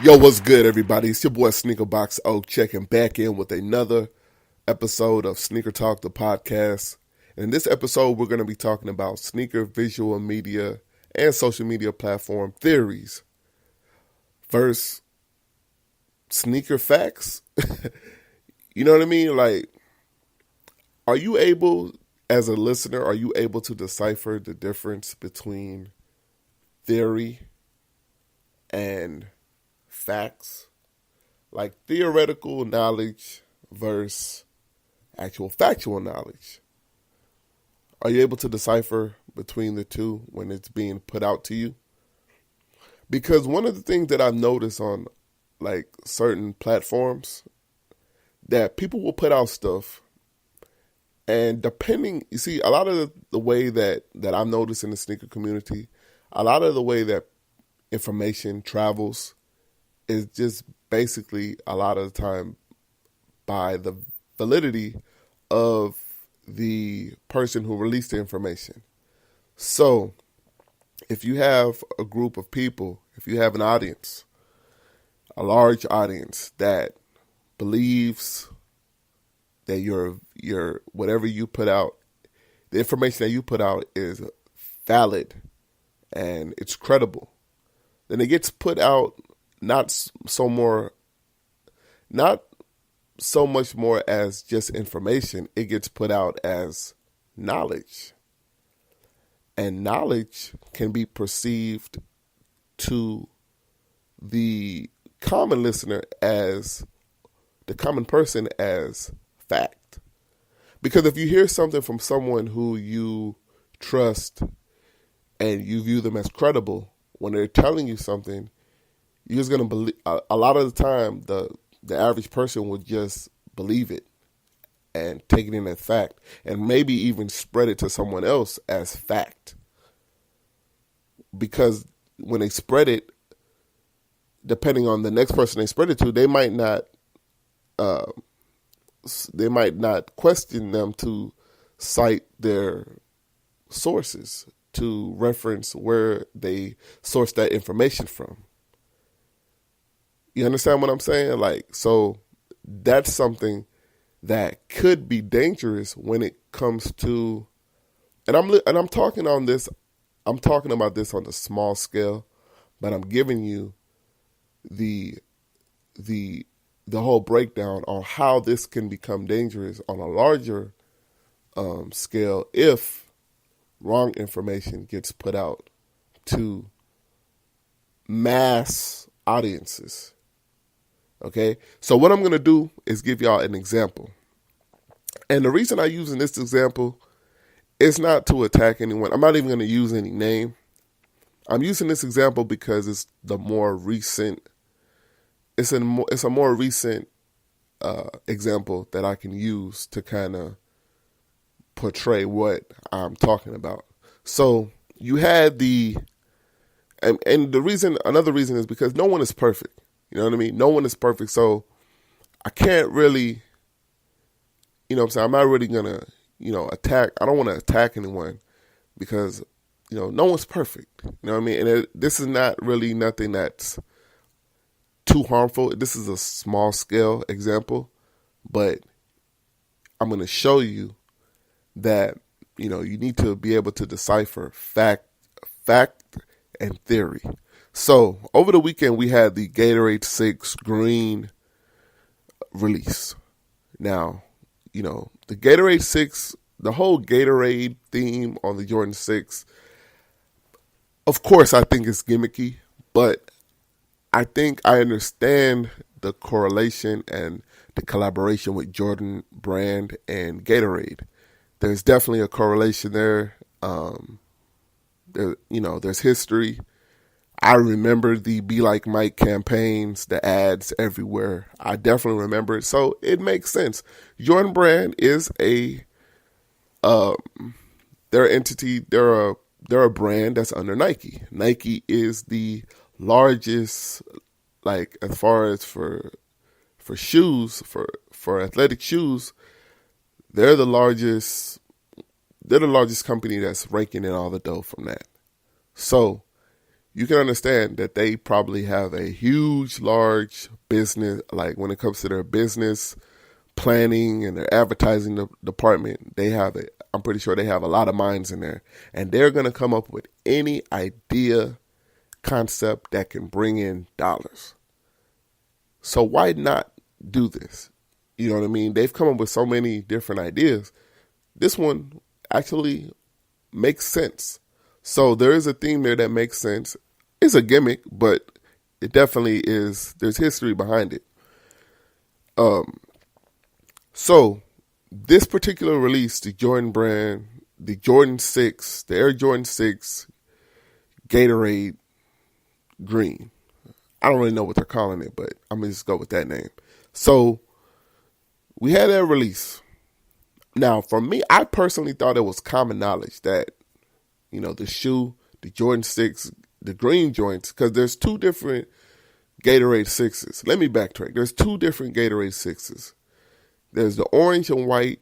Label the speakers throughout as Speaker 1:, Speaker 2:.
Speaker 1: Yo, what's good, everybody? It's your boy SNKRTALK checking back in with another episode of Sneaker Talk, the podcast. And in this episode, we're going to be talking about sneaker visual media and social media platform theories versus sneaker facts. You know what I mean? Like, are you able, as a listener, are you able to decipher the difference between theory and facts? Like theoretical knowledge versus actual factual knowledge. Are you able to decipher between the two when it's being put out to you? Because one of the things that I've noticed on like certain platforms, that people will put out stuff, and depending, you see, a lot of the way that I've noticed in the sneaker community, a lot of the way that information travels is just basically a lot of the time by the validity of the person who released the information. So if you have a group of people, if you have an audience, a large audience that believes that your whatever you put out, the information that you put out is valid and it's credible, then it gets put out not so much more as just information. It gets put out as knowledge. And knowledge can be perceived to the common listener as, the common person as fact. Because if you hear something from someone who you trust and you view them as credible, when they're telling you something, you're just going to believe. A lot of the time, the average person will just believe it and take it in as fact, and maybe even spread it to someone else as fact. Because when they spread it, depending on the next person they spread it to, they might not question them to cite their sources, to reference where they source that information from. You understand what I'm saying? Like, so that's something that could be dangerous when it comes to, and I'm talking about this on the small scale, but I'm giving you the whole breakdown on how this can become dangerous on a larger scale if wrong information gets put out to mass audiences. Okay, so what I'm going to do is give y'all an example. And the reason I'm using this example is not to attack anyone. I'm not even going to use any name. I'm using this example because it's the more recent, it's a more recent example that I can use to kind of portray what I'm talking about. So you had and the reason, another reason is because no one is perfect. You know what I mean? No one is perfect. So I can't really, you know what I'm saying? I'm not really going to, attack. I don't want to attack anyone because, no one's perfect. You know what I mean? And this is not really nothing that's too harmful. This is a small scale example, but I'm going to show you that, you need to be able to decipher fact and theory. So over the weekend, we had the Gatorade 6 green release. Now, the Gatorade 6, the whole Gatorade theme on the Jordan 6, of course, I think it's gimmicky, but I think I understand the correlation and the collaboration with Jordan brand and Gatorade. There's definitely a correlation there. There's history. I remember the Be Like Mike campaigns, the ads everywhere. I definitely remember it. So it makes sense. Jordan brand is they're an entity, they're a brand that's under Nike. Nike is the largest, like as far as for shoes, for athletic shoes, they're the largest they're the largest company that's raking in all the dough from that. So you can understand that they probably have a huge, large business, like when it comes to their business planning and their advertising department, I'm pretty sure they have a lot of minds in there. And they're going to come up with any idea, concept that can bring in dollars. So why not do this? You know what I mean? They've come up with so many different ideas. This one actually makes sense. So there is a theme there that makes sense. It's a gimmick, but it definitely is. There's history behind it. So this particular release, the Jordan brand, the Jordan 6, the Air Jordan 6 Gatorade Green. I don't really know what they're calling it, but I'm going to just go with that name. So we had that release. Now, for me, I personally thought it was common knowledge that, the shoe, the Jordan 6, the green joints, because there's two different Gatorade 6s. Let me backtrack. There's two different Gatorade 6s. There's the orange and white,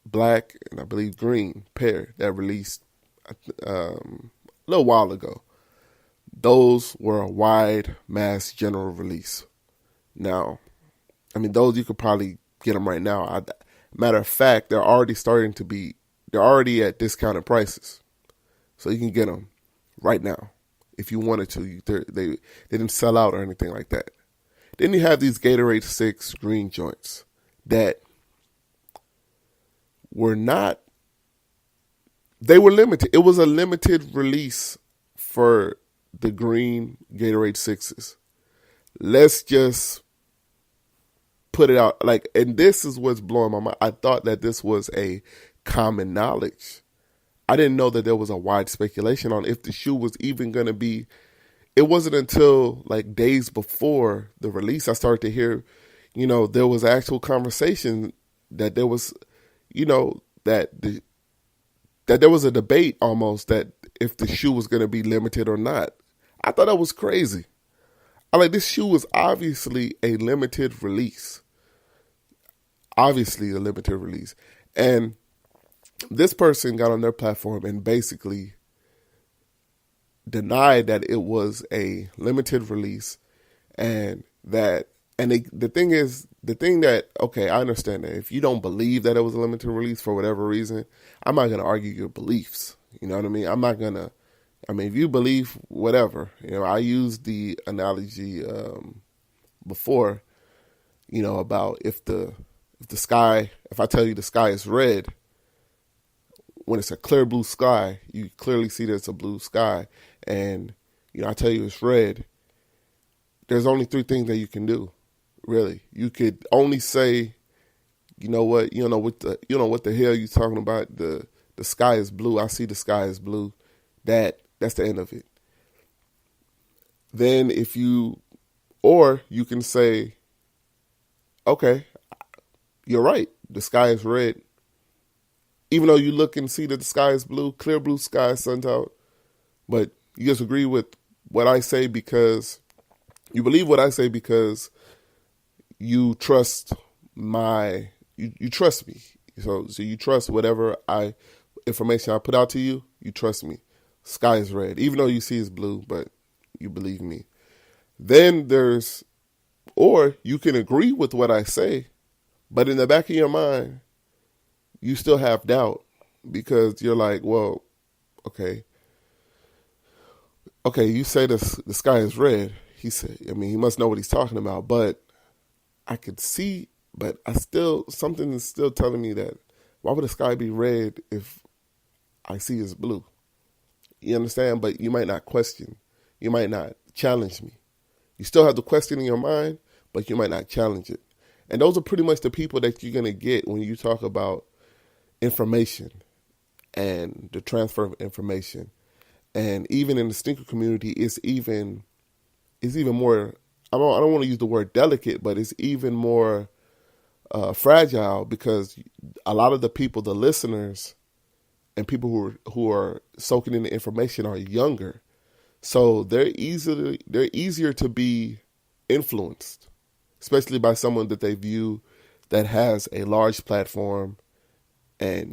Speaker 1: black, and I believe green pair that released a little while ago. Those were a wide mass general release. Now, those you could probably get them right now. Matter of fact, they're already at discounted prices. So you can get them right now if you wanted to. They didn't sell out or anything like that. Then you have these Gatorade 6 green joints that were limited. It was a limited release for the green Gatorade 6s. Let's just put it out and this is what's blowing my mind. I thought that this was a common knowledge. I didn't know that there was a wide speculation on if the shoe was even going to be. It wasn't until days before the release I started to hear, there was actual conversation that there was, that there was a debate almost that if the shoe was going to be limited or not. I thought that was crazy. This shoe was obviously a limited release. Obviously a limited release. And this person got on their platform and basically denied that it was a limited release the thing that, okay, I understand that if you don't believe that it was a limited release for whatever reason, I'm not going to argue your beliefs. You know what I mean? I'm not going to, if you believe whatever, I used the analogy before, about if I tell you the sky is red, when it's a clear blue sky, you clearly see that it's a blue sky. And, I tell you it's red. There's only three things that you can do, really. You could only say, you know what the hell you talking about. The sky is blue. I see the sky is blue. That's the end of it. Then or you can say, okay, you're right. The sky is red. Even though you look and see that the sky is blue, clear blue sky, sun's out, but you just agree with what I say because you believe what I say because you trust you trust me. So you trust whatever information I put out to you. You trust me. Sky is red, even though you see it's blue, but you believe me. Then or you can agree with what I say, but in the back of your mind, you still have doubt because you're like, well, okay, you say the sky is red. He said, he must know what he's talking about, but I could see, but something is still telling me that why would the sky be red if I see it's blue? You understand? But you might not question. You might not challenge me. You still have the question in your mind, but you might not challenge it. And those are pretty much the people that you're going to get when you talk about information and the transfer of information. And even in the sneaker community, it's even more, I don't want to use the word delicate, but it's even more fragile because a lot of the people, the listeners and people who are soaking in the information are younger. So they're easier to be influenced, especially by someone that they view that has a large platform and,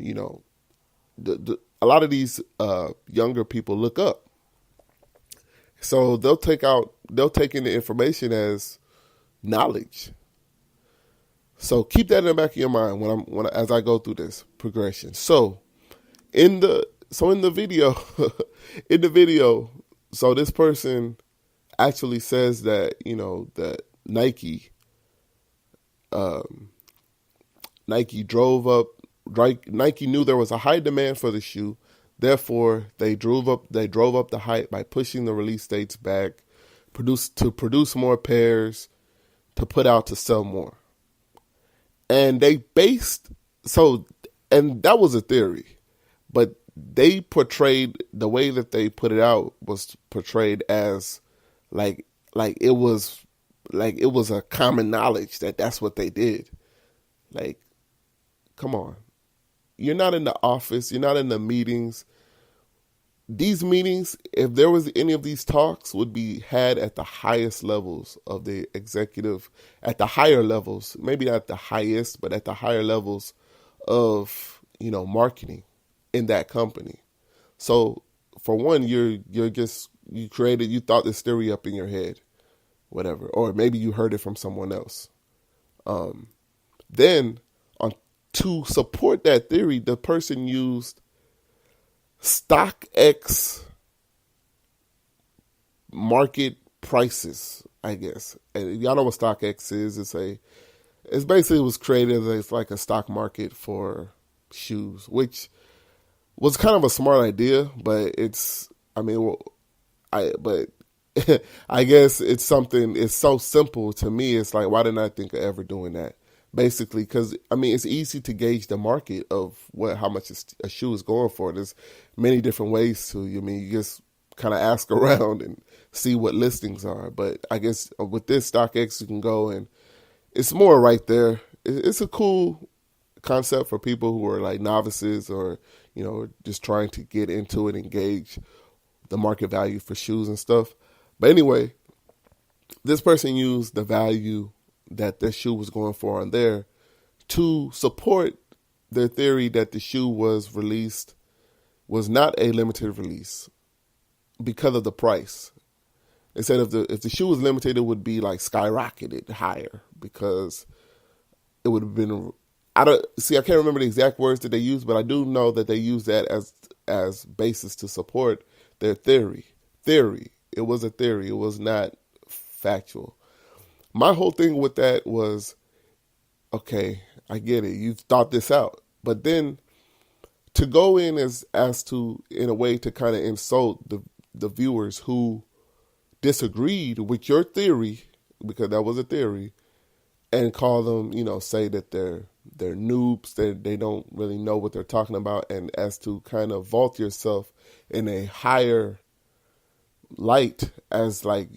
Speaker 1: a lot of these younger people look up. So they'll take in the information as knowledge. So keep that in the back of your mind as I go through this progression. So in the video, so this person actually says that, that Nike knew there was a high demand for the shoe. Therefore, they drove up the hype by pushing the release dates back, to produce more pairs, to put out to sell more. And and that was a theory, but they portrayed, the way that they put it out was portrayed as like it was a common knowledge that that's what they did. Like, come on. You're not in the office. You're not in the meetings. These meetings, if there was any of these talks, would be had at the highest levels of the executive, at the higher levels, maybe not the highest, but at the higher levels of, marketing in that company. So for one, you thought this theory up in your head, whatever, or maybe you heard it from someone else. Then to support that theory, the person used StockX market prices, I guess. And y'all know what StockX is. It's basically was created as like a stock market for shoes, which was kind of a smart idea, but I guess it's so simple to me. It's like, why didn't I think of ever doing that? Basically, because it's easy to gauge the market of how much a shoe is going for. There's many different ways to. You just kind of ask around and see what listings are. But I guess with this StockX, you can go and it's more right there. It's a cool concept for people who are like novices or just trying to get into it and gauge the market value for shoes and stuff. But anyway, this person used the value that this shoe was going for on there to support their theory that the shoe was not a limited release because of the price. They said if the shoe was limited, it would be like skyrocketed higher because it would have been. I can't remember the exact words that they used, but I do know that they used that as basis to support their theory. It was a theory. It was not factual. My whole thing with that was, okay, I get it. You've thought this out. But then to go in in a way to kind of insult the viewers who disagreed with your theory, because that was a theory, and call them, say that they're noobs, they don't really know what they're talking about, and as to kind of vault yourself in a higher light as like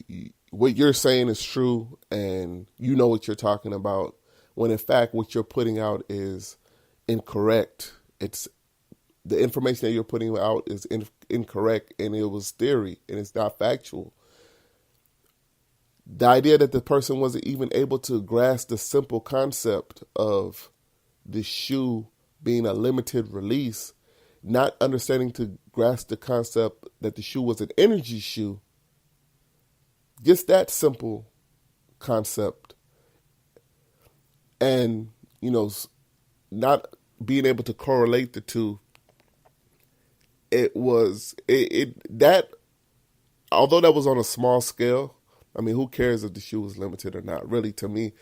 Speaker 1: what you're saying is true and you know what you're talking about, when in fact what you're putting out is incorrect. It's the information that you're putting out is incorrect, and it was theory and it's not factual. The idea that the person wasn't even able to grasp the simple concept of the shoe being a limited release, not understanding to grasp the concept that the shoe was an energy shoe, just that simple concept, and not being able to correlate the two, that although that was on a small scale, who cares if the shoe was limited or not? Really, to me,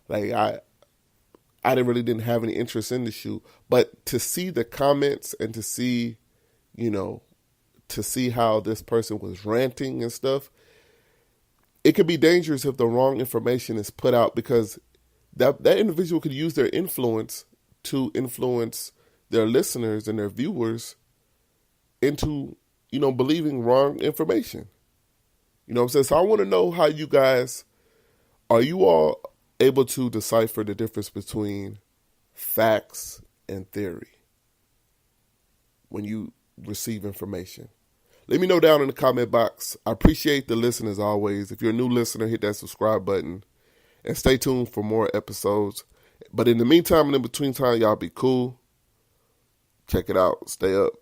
Speaker 1: like I didn't have any interest in the shoe, but to see the comments and to see how this person was ranting and stuff, it could be dangerous if the wrong information is put out, because that individual could use their influence to influence their listeners and their viewers into, believing wrong information. You know what I'm saying? So I want to know how you guys, are you all able to decipher the difference between facts and theory when you receive information? Let me know down in the comment box. I appreciate the listen as always. If you're a new listener, hit that subscribe button and stay tuned for more episodes. But in the meantime and in between time, y'all be cool. Check it out. Stay up.